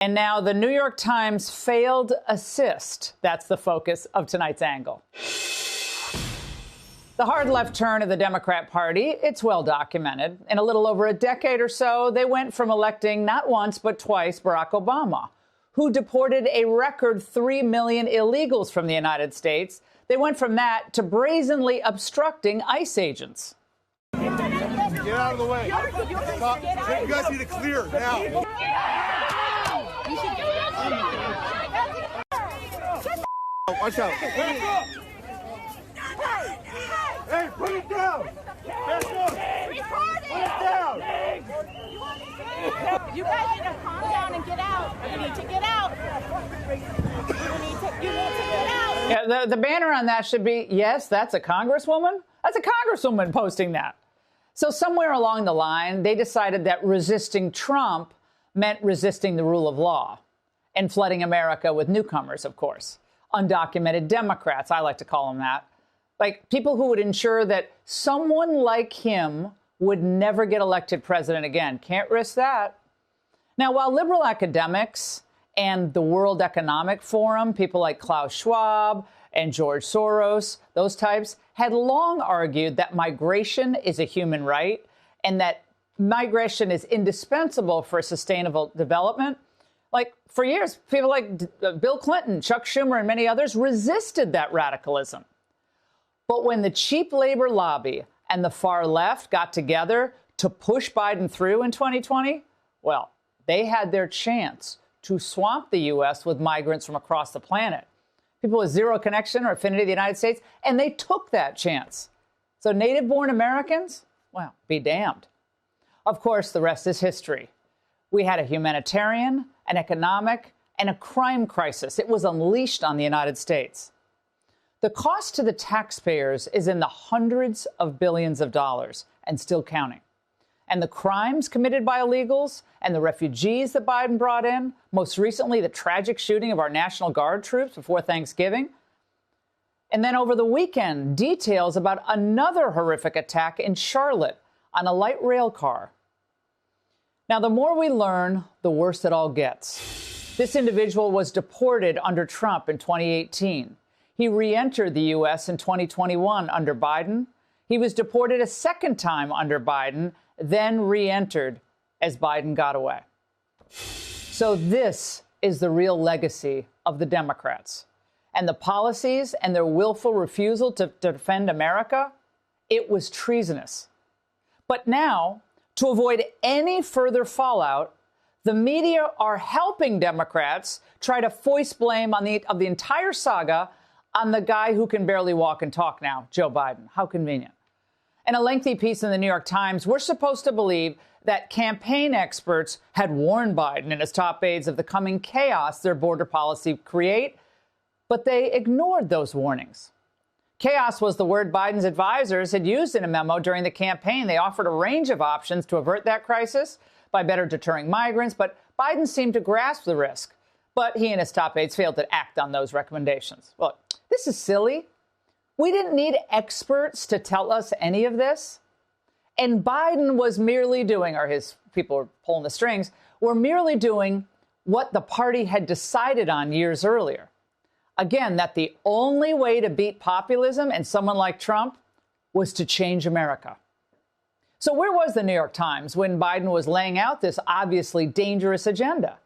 And now the New York Times failed assist. That's the focus of tonight's angle. The hard left turn of the Democrat Party, it's well documented. In a little over a decade or so, they went from electing not once but twice Barack Obama, who deported a record 3 million illegals from the United States. They went from that to brazenly obstructing ICE agents. Get out of the way. Stop. You guys need to clear now. Watch out. Hey, put it down. Put it down. You guys need to calm down and get out. You need to get out. You need to get out. Yeah, the banner on that should be, yes, that's a congresswoman. That's a congresswoman posting that. So somewhere along the line, they decided that resisting Trump meant resisting the rule of law and flooding America with newcomers, of course. Undocumented Democrats, I like to call them that. Like people who would ensure that someone like him would never get elected president again. Can't risk that. Now, while liberal academics and the World Economic Forum, people like Klaus Schwab and George Soros, those types, had long argued that migration is a human right and that migration is indispensable for sustainable development. Like, for years, people like Bill Clinton, Chuck Schumer, and many others resisted that radicalism. But when the cheap labor lobby and the far left got together to push Biden through in 2020, well, they had their chance to swamp the U.S. with migrants from across the planet, people with zero connection or affinity to the United States, and they took that chance. So native-born Americans, well, be damned. Of course, the rest is history. We had a humanitarian, an economic, and a crime crisis. It was unleashed on the United States. The cost to the taxpayers is in the hundreds of billions of dollars and still counting. And the crimes committed by illegals and the refugees that Biden brought in, most recently the tragic shooting of our National Guard troops before Thanksgiving. And then over the weekend, details about another horrific attack in Charlotte on a light rail car. Now, the more we learn, the worse it all gets. This individual was deported under Trump in 2018. He re-entered the U.S. in 2021 under Biden. He was deported a second time under Biden, then re-entered as Biden got away. So this is the real legacy of the Democrats. And the policies and their willful refusal to defend America, it was treasonous. But now, to avoid any further fallout, the media are helping Democrats try to foist blame of the entire saga on the guy who can barely walk and talk now, Joe Biden. How convenient. In a lengthy piece in the New York Times, we're supposed to believe that campaign experts had warned Biden and his top aides of the coming chaos their border policy create, but they ignored those warnings. Chaos was the word Biden's advisors had used in a memo during the campaign. They offered a range of options to avert that crisis by better deterring migrants, but Biden seemed to grasp the risk. But he and his top aides failed to act on those recommendations. Look, this is silly. We didn't need experts to tell us any of this. And Biden was merely doing, or his people were pulling the strings, were merely doing what the party had decided on years earlier. Again, that the only way to beat populism and someone like Trump was to change America. So where was the New York Times when Biden was laying out this obviously dangerous agenda?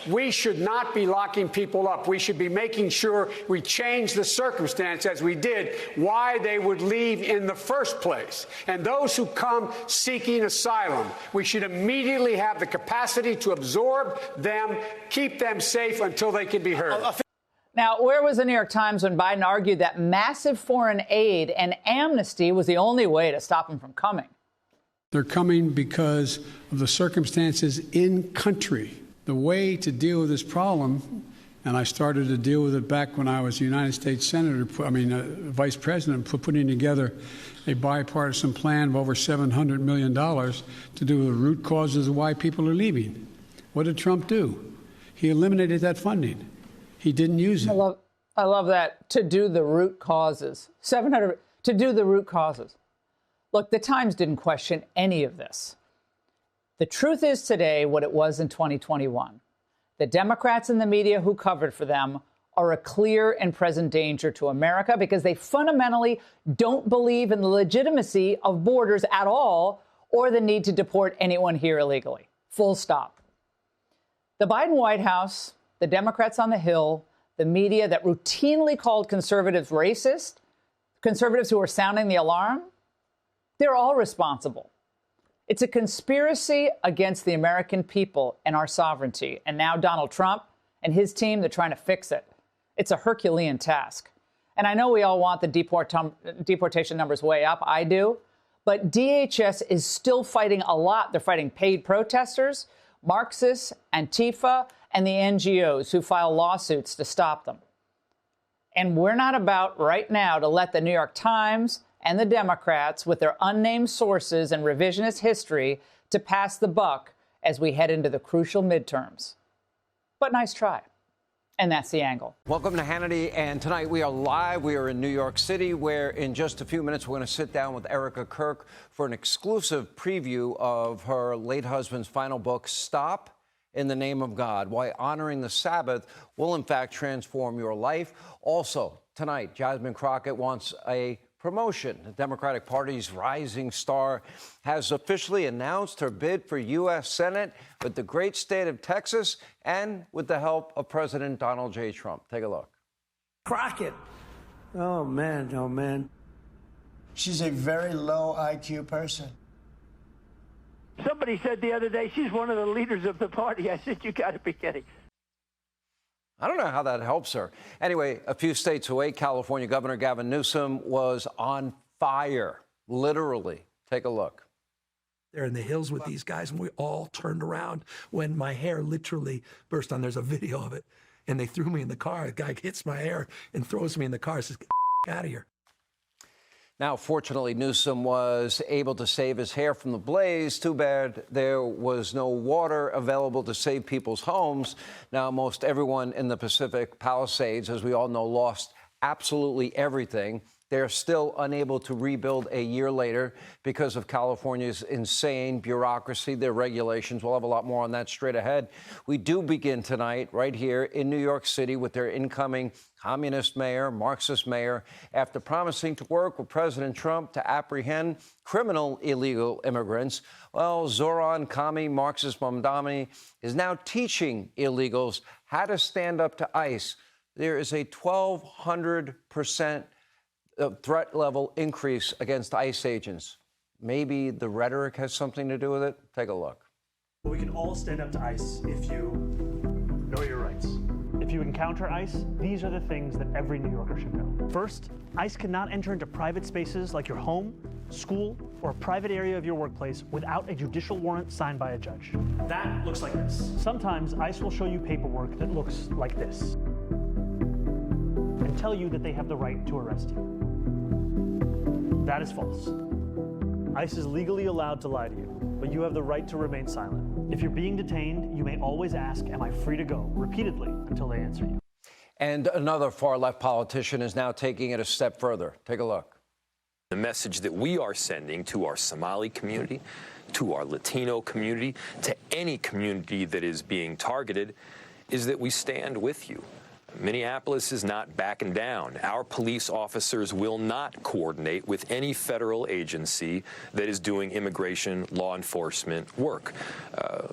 We should not be locking people up. We should be making sure we change the circumstance, as we did, why they would leave in the first place. And those who come seeking asylum, we should immediately have the capacity to absorb them, keep them safe until they can be heard. Now, where was the New York Times when Biden argued that massive foreign aid and amnesty was the only way to stop them from coming? They're coming because of the circumstances in country. The way to deal with this problem, and I started to deal with it back when I was United States Vice President, putting together a bipartisan plan of over $700 million to do with the root causes of why people are leaving. What did Trump do? He eliminated that funding. He didn't use it. I love that. To do the root causes. To do the root causes. Look, the Times didn't question any of this. The truth is today what it was in 2021. The Democrats and the media who covered for them are a clear and present danger to America because they fundamentally don't believe in the legitimacy of borders at all or the need to deport anyone here illegally. Full stop. The Biden White House, the Democrats on the Hill, the media that routinely called conservatives racist, conservatives who are sounding the alarm, they're all responsible. It's a conspiracy against the American people and our sovereignty. And now Donald Trump and his team, they're trying to fix it. It's a Herculean task. And I know we all want the deportation numbers way up. I do. But DHS is still fighting a lot. They're fighting paid protesters, Marxists, Antifa, and the NGOs who file lawsuits to stop them. And we're not about right now to let the New York Times and the Democrats, with their unnamed sources and revisionist history, to pass the buck as we head into the crucial midterms. But nice try. And that's the angle. Welcome to Hannity. And tonight we are live. We are in New York City, where in just a few minutes we're going to sit down with Erica Kirk for an exclusive preview of her late husband's final book, Stop in the Name of God, Why Honoring the Sabbath Will in Fact Transform Your Life. Also, tonight, Jasmine Crockett wants a promotion. The Democratic Party's rising star has officially announced her bid for U.S. Senate with the great state of Texas and with the help of President Donald J. Trump. Take a look. Crockett. Oh, man. Oh, man. She's a very low IQ person. Somebody said the other day she's one of the leaders of the party. I said, you got to be kidding. I don't know how that helps her. Anyway, a few states away, California Governor Gavin Newsom was on fire, literally. Take a look. They're in the hills with these guys, and we all turned around when my hair literally burst on. There's a video of it. And they threw me in the car. The guy hits my hair and throws me in the car. Says, get out of here. Now, fortunately, Newsom was able to save his hair from the blaze. Too bad there was no water available to save people's homes. Now, most everyone in the Pacific Palisades, as we all know, lost absolutely everything. They're still unable to rebuild a year later because of California's insane bureaucracy, their regulations. We'll have a lot more on that straight ahead. We do begin tonight right here in New York City with their incoming communist mayor, Marxist mayor, after promising to work with President Trump to apprehend criminal illegal immigrants. Well, Zoran Kami, Marxist Mamdani, is now teaching illegals how to stand up to ICE. There is a 1,200% threat level increase against ICE agents. Maybe the rhetoric has something to do with it. Take a look. We can all stand up to ICE if you know your rights. If you encounter ICE, these are the things that every New Yorker should know. First, ICE cannot enter into private spaces like your home, school, or a private area of your workplace without a judicial warrant signed by a judge. That looks like this. Sometimes ICE will show you paperwork that looks like this and tell you that they have the right to arrest you. That is false. ICE is legally allowed to lie to you, but you have the right to remain silent. If you're being detained, you may always ask, am I free to go, repeatedly until they answer you. And another far-left politician is now taking it a step further. Take a look. The message that we are sending to our Somali community, to our Latino community, to any community that is being targeted, is that we stand with you. Minneapolis is not backing down. Our police officers will not coordinate with any federal agency that is doing immigration law enforcement work.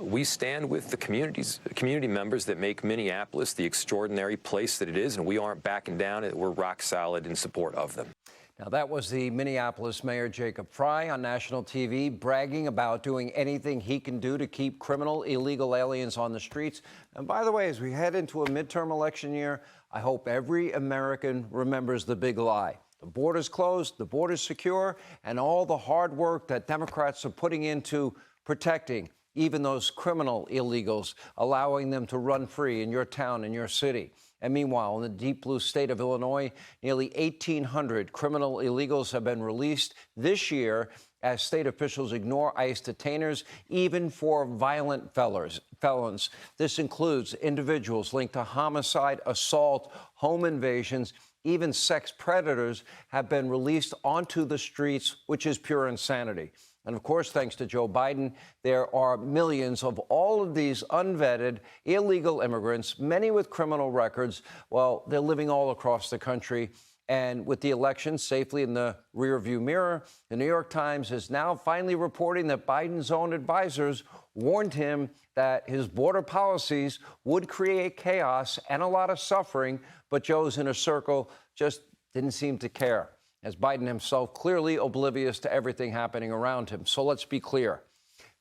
We stand with the community members that make Minneapolis the extraordinary place that it is, and we aren't backing down. We're rock solid in support of them. Now, that was the Minneapolis Mayor Jacob Frey on national TV bragging about doing anything he can do to keep criminal illegal aliens on the streets. And by the way, as we head into a midterm election year, I hope every American remembers the big lie. The border's closed, the border's secure, and all the hard work that Democrats are putting into protecting even those criminal illegals, allowing them to run free in your town, in your city. And meanwhile, in the deep blue state of Illinois, nearly 1,800 criminal illegals have been released this year as state officials ignore ICE detainers, even for violent felons. This includes individuals linked to homicide, assault, home invasions. Even sex predators have been released onto the streets, which is pure insanity. And of course, thanks to Joe Biden, there are millions of all of these unvetted, illegal immigrants, many with criminal records. Well, they're living all across the country. And with the election safely in the rearview mirror, the New York Times is now finally reporting that Biden's own advisors warned him that his border policies would create chaos and a lot of suffering, but Joe's inner circle just didn't seem to care, as Biden himself clearly oblivious to everything happening around him. So let's be clear.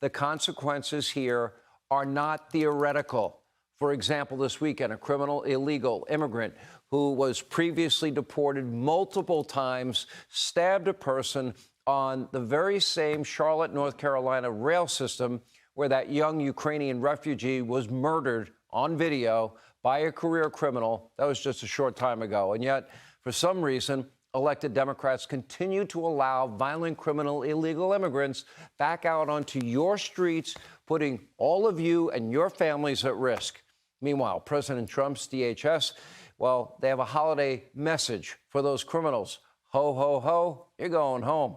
The consequences here are not theoretical. For example, this weekend, a criminal illegal immigrant who was previously deported multiple times stabbed a person on the very same Charlotte, North Carolina rail system where that young Ukrainian refugee was murdered on video by a career criminal. That was just a short time ago. And yet, for some reason, elected Democrats continue to allow violent criminal illegal immigrants back out onto your streets, putting all of you and your families at risk. Meanwhile, President Trump's DHS, well, they have a holiday message for those criminals. Ho, ho, ho, you're going home.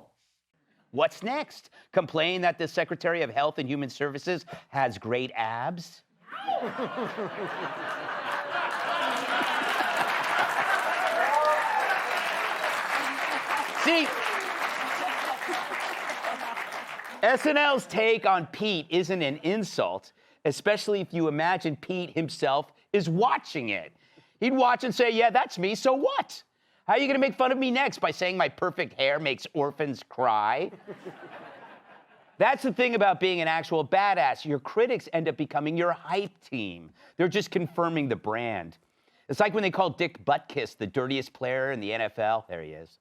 What's next? Complain that the Secretary of Health and Human Services has great abs? See, SNL's take on Pete isn't an insult, especially if you imagine Pete himself is watching it. He'd watch and say, yeah, that's me, so what? How are you gonna make fun of me next? By saying my perfect hair makes orphans cry? That's the thing about being an actual badass. Your critics end up becoming your hype team. They're just confirming the brand. It's like when they called Dick Butkus the dirtiest player in the NFL. There he is.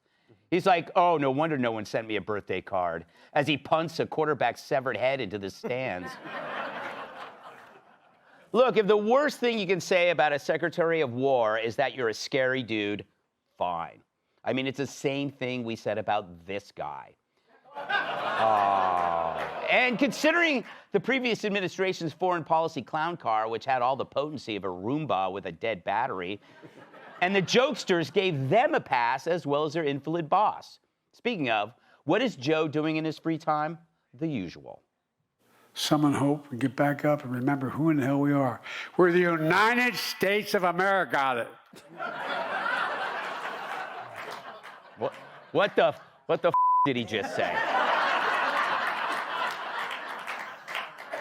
He's like, oh, no wonder no one sent me a birthday card, as he punts a quarterback's severed head into the stands. Look, if the worst thing you can say about a Secretary of War is that you're a scary dude, fine. I mean, it's the same thing we said about this guy. And considering the previous administration's foreign policy clown car, which had all the potency of a Roomba with a dead battery, and the jokesters gave them a pass as well as their invalid boss. Speaking of, what is Joe doing in his free time? The usual. Summon hope and get back up and remember who in the hell we are. We're the United States of America. What the f did he just say?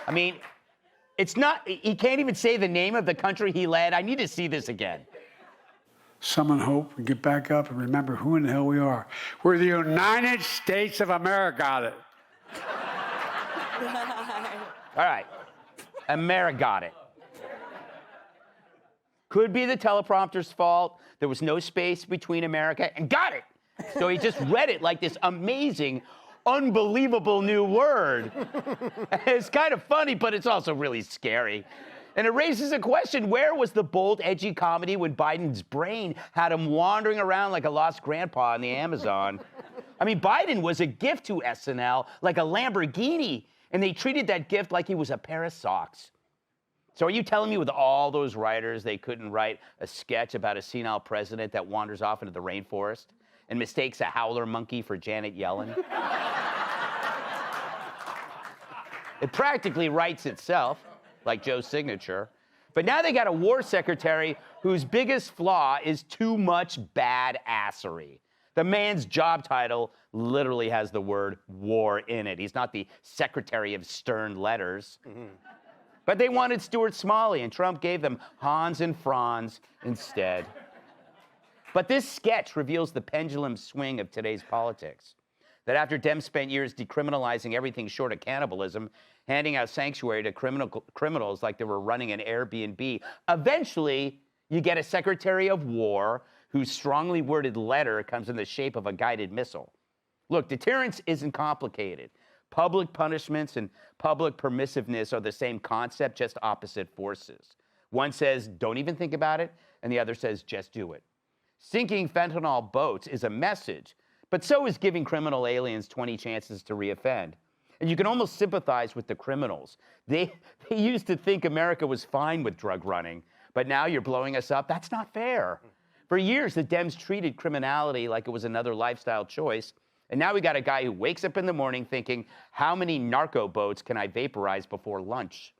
I mean, it's not, he can't even say the name of the country he led. I need to see this again. Summon hope and get back up and remember who in the hell we are. We're the United States of America. All right, got it. Could be the teleprompter's fault. There was no space between America and got it. So he just read it like this amazing, unbelievable new word. It's kind of funny, but it's also really scary. And it raises a question, where was the bold, edgy comedy when Biden's brain had him wandering around like a lost grandpa in the Amazon? I mean, Biden was a gift to SNL, like a Lamborghini, and they treated that gift like he was a pair of socks. So are you telling me with all those writers, they couldn't write a sketch about a senile president that wanders off into the rainforest and mistakes a howler monkey for Janet Yellen? It practically writes itself, like Joe's signature. But now they got a war secretary whose biggest flaw is too much badassery. The man's job title literally has the word war in it. He's not the secretary of stern letters. But they wanted Stuart Smalley, and Trump gave them Hans and Franz instead. But this sketch reveals the pendulum swing of today's politics. That after Dems spent years decriminalizing everything short of cannibalism, handing out sanctuary to criminals like they were running an Airbnb, eventually you get a Secretary of War whose strongly worded letter comes in the shape of a guided missile. Look, deterrence isn't complicated. Public punishments and public permissiveness are the same concept, just opposite forces. One says, don't even think about it, and the other says, just do it. Sinking fentanyl boats is a message, but so is giving criminal aliens 20 chances to reoffend. And you can almost sympathize with the criminals. They used to think America was fine with drug running, but now you're blowing us up? That's not fair. For years, the Dems treated criminality like it was another lifestyle choice, And now we got a guy who wakes up in the morning thinking, how many narco boats can I vaporize before lunch?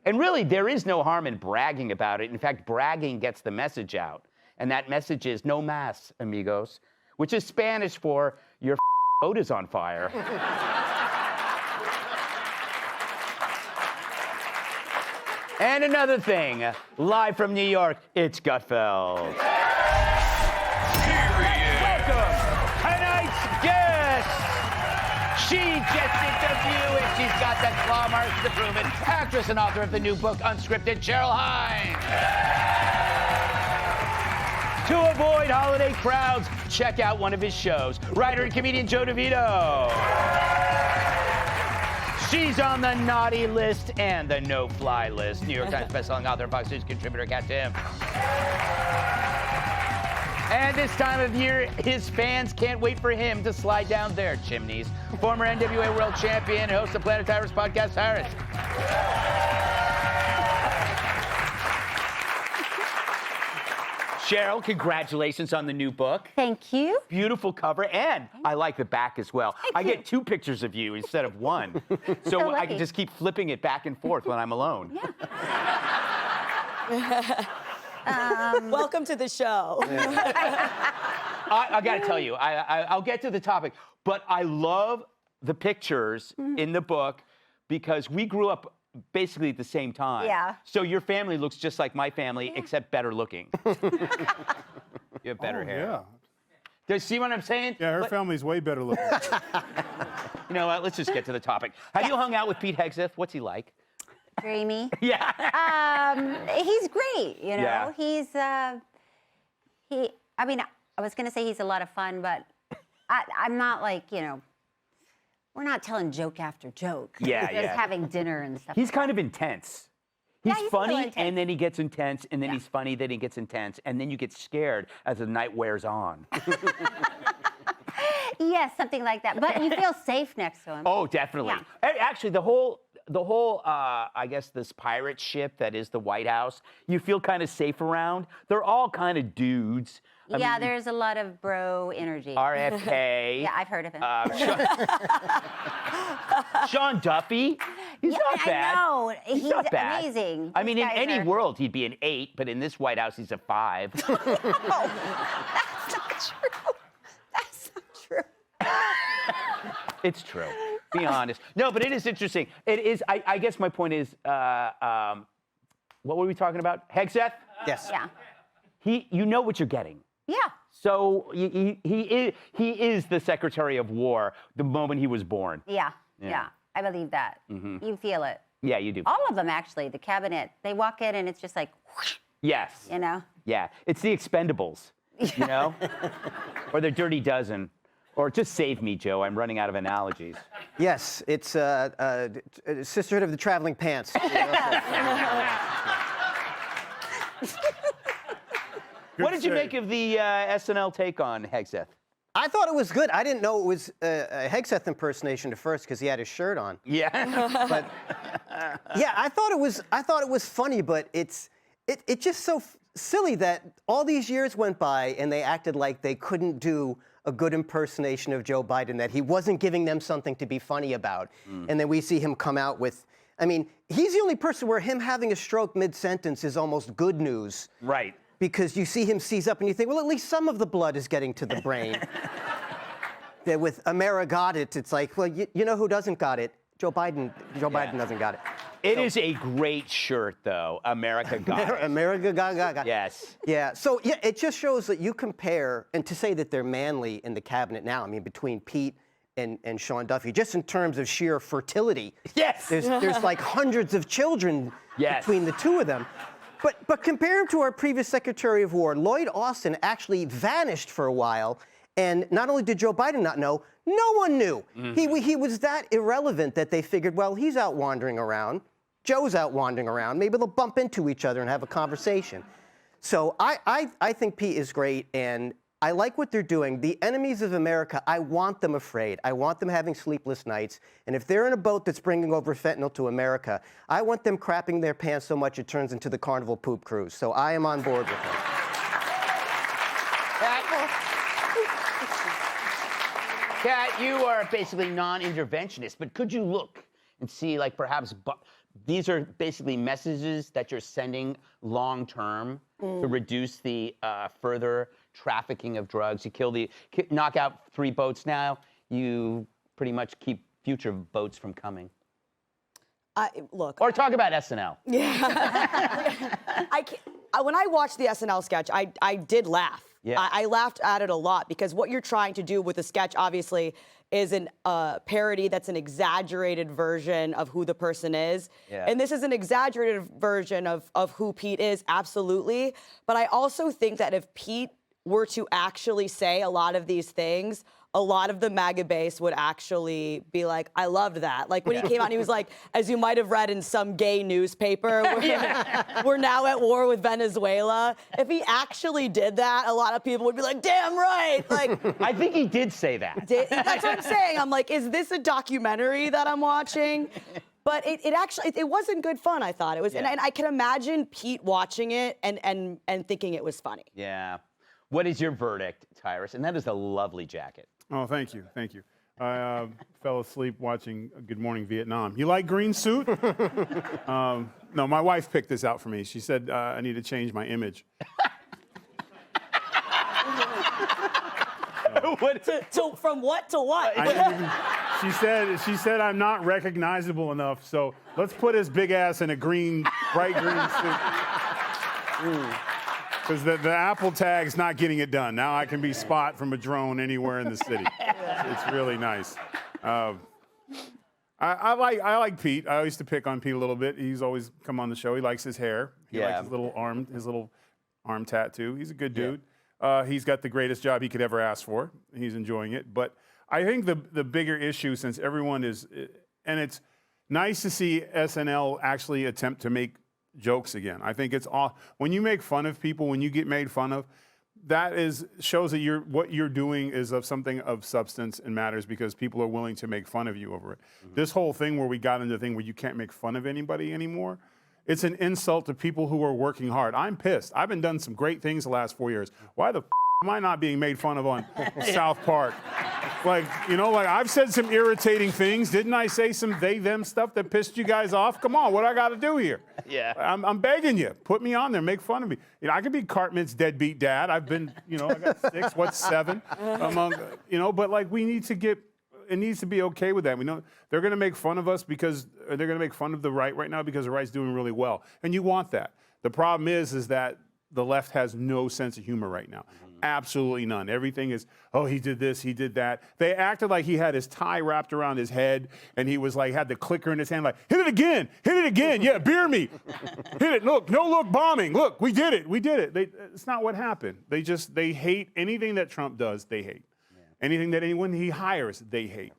And really, there is no harm in bragging about it. In fact, bragging gets the message out. And that message is no más, amigos, which is Spanish for your boat is on fire. And another thing, live from New York, it's Gutfeld. Welcome, tonight's guest. She just did the View, and she's got the claw marks to prove it. Actress and author of the new book, Unscripted, Cheryl Hines. To avoid holiday crowds, check out one of his shows. Writer and comedian Joe DeVito. She's on the naughty list and the no-fly list. New York Times bestselling author and Fox News contributor, Kat Tim. And this time of year, his fans can't wait for him to slide down their chimneys. Former NWA World Champion and host of Planet Tyrus podcast, Harris. Cheryl, congratulations on the new book. Thank you. Beautiful cover, and I like the back as well. I get 2 pictures of you instead of 1. So I can just keep flipping it back and forth when I'm alone. Yeah. Welcome to the show. I got to tell you, I'll get to the topic, but I love the pictures in the book because we grew up basically at the same time. Yeah. So your family looks just like my family, except better looking. You have better hair. Yeah. Do you see what I'm saying? Yeah, her family's way better looking. You know what? Let's just get to the topic. Have you hung out with Pete Hegseth? What's he like? Dreamy. Yeah. He's great, you know. Yeah. He's I mean, I was gonna say he's a lot of fun, but I'm not like, you know, we're not telling joke after joke. Yeah, We're just yeah. having dinner and stuff. He's kind of intense. He's he's a funny, little intense. and then he gets intense, and then he's funny, then he gets intense, and then you get scared as the night wears on. Yes, something like that. But you feel safe next to him. Oh, definitely. Yeah. Actually, the whole I guess this pirate ship that is the White House, you feel kind of safe around. They're all kind of dudes. I Yeah, mean, there's a lot of bro energy. RFK. Yeah, I've heard of him. Sean Duffy. He's not bad. I know. He's not bad. Amazing. I mean, in These guys any are- world, he'd be an 8, but in this White House, he's a 5. Oh, that's not true. That's not true. It's true. Be honest. No, but it is interesting. It is. I guess my point is, what were we talking about? Hegseth? Yes. Yeah. You know what you're getting. Yeah. So he is the Secretary of War the moment he was born. Yeah. Yeah. Yeah. I believe that. Mhm. You feel it. Yeah, you do. All of them, actually. The cabinet. They walk in and it's just like, whoosh, Yes. you know? Yeah. It's the Expendables, you know? Or the Dirty Dozen. Or just save me, Joe. I'm running out of analogies. Yes, it's Sisterhood of the Traveling Pants. What did you make of the SNL take on Hegseth? I thought it was good. I didn't know it was a Hegseth impersonation at first because he had his shirt on. Yeah. But yeah, I thought it was funny, but it's just so silly that all these years went by and they acted like they couldn't do a good impersonation of Joe Biden, that he wasn't giving them something to be funny about. And then we see him come out with, I mean, he's the only person where him having a stroke mid-sentence is almost good news. Right. Because you see him seize up and you think, well, at least some of the blood is getting to the brain. That with America got it, it's like, well, you know who doesn't got it? Joe Biden. Joe Biden doesn't got it. It is a great shirt, though. America got it. America got. Yes. Yeah. So yeah, it just shows that you compare, and to say that they're manly in the cabinet now. I mean, between Pete and Sean Duffy, just in terms of sheer fertility. Yes. There's like hundreds of children between the two of them. But compare him to our previous Secretary of War, Lloyd Austin actually vanished for a while, and not only did Joe Biden not know, no one knew. He was that irrelevant that they figured, well, he's out wandering around. Joe's out wandering around. Maybe they'll bump into each other and have a conversation. So I think Pete is great, and I like what they're doing. The enemies of America, I want them afraid. I want them having sleepless nights. And if they're in a boat that's bringing over fentanyl to America, I want them crapping their pants so much it turns into the Carnival Poop Cruise. So I am on board with them. Kat, you are basically non-interventionist, but could you look and see, like, perhaps these are basically messages that you're sending long-term to reduce the further trafficking of drugs? You knock out 3 boats now, you pretty much keep future boats from coming. Look. Or talk about SNL. Yeah. When I watched the SNL sketch, I did laugh. Yeah. I laughed at it a lot because what you're trying to do with the sketch, obviously, is a parody that's an exaggerated version of who the person is. Yeah. And this is an exaggerated version of who Pete is, absolutely. But I also think that if Pete were to actually say a lot of these things, a lot of the MAGA base would actually be like, I loved that. Like when he came out, he was like, as you might have read in some gay newspaper, we're now at war with Venezuela. If he actually did that, a lot of people would be like, damn right. Like, I think he did say that. That's what I'm saying. I'm like, is this a documentary that I'm watching? But it actually wasn't good fun, I thought. It was, and I can imagine Pete watching it and thinking it was funny. Yeah. What is your verdict, Tyrus? And that is a lovely jacket. Oh, thank you. Thank you. I fell asleep watching Good Morning Vietnam. You like green suit? No, my wife picked this out for me. She said I need to change my image. So from what to what? She said I'm not recognizable enough, so let's put his big ass in a bright green suit. Because the Apple tag's not getting it done. Now I can be Spot from a drone anywhere in the city. It's really nice. I like Pete. I used to pick on Pete a little bit. He's always come on the show. He likes his hair. He likes his little arm tattoo. He's a good dude. He's got the greatest job he could ever ask for. He's enjoying it. But I think the bigger issue, since everyone is, and it's nice to see SNL actually attempt to make jokes again. I think it's all when you make fun of people, when you get made fun of, that shows that what you're doing is of something of substance and matters because people are willing to make fun of you over it. Mm-hmm. This whole thing where we got into the thing where you can't make fun of anybody anymore, it's an insult to people who are working hard. I'm pissed. I've been done some great things the last 4 years. Why the am I not being made fun of on South Park? Like, I've said some irritating things. Didn't I say some they, them stuff that pissed you guys off? Come on, what I got to do here? Yeah. I'm begging you. Put me on there. Make fun of me. I could be Cartman's deadbeat dad. I've been, I got 6, what's 7? But like we need to it needs to be okay with that. We know they're going to make fun of us because they're going to make fun of the right now because the right's doing really well. And you want that. The problem is that the left has no sense of humor right now. Absolutely none. Everything is, oh, he did this, he did that. They acted like he had his tie wrapped around his head and he was like, had the clicker in his hand, like, hit it again, yeah, beer me. Hit it, look, no look bombing. Look, we did it. It's not what happened. They hate anything that Trump does, they hate. Yeah. Anything that anyone he hires, they hate.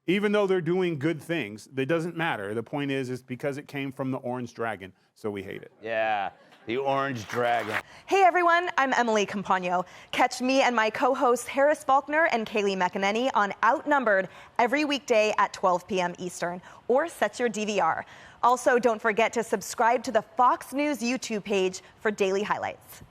Even though they're doing good things, it doesn't matter. The point is because it came from the Orange Dragon, so we hate it. Yeah. The Orange Dragon. Hey everyone, I'm Emily Campagno. Catch me and my co-hosts Harris Faulkner and Kaylee McEnany on Outnumbered every weekday at 12 p.m. Eastern, or set your DVR. Also, don't forget to subscribe to the Fox News YouTube page for daily highlights.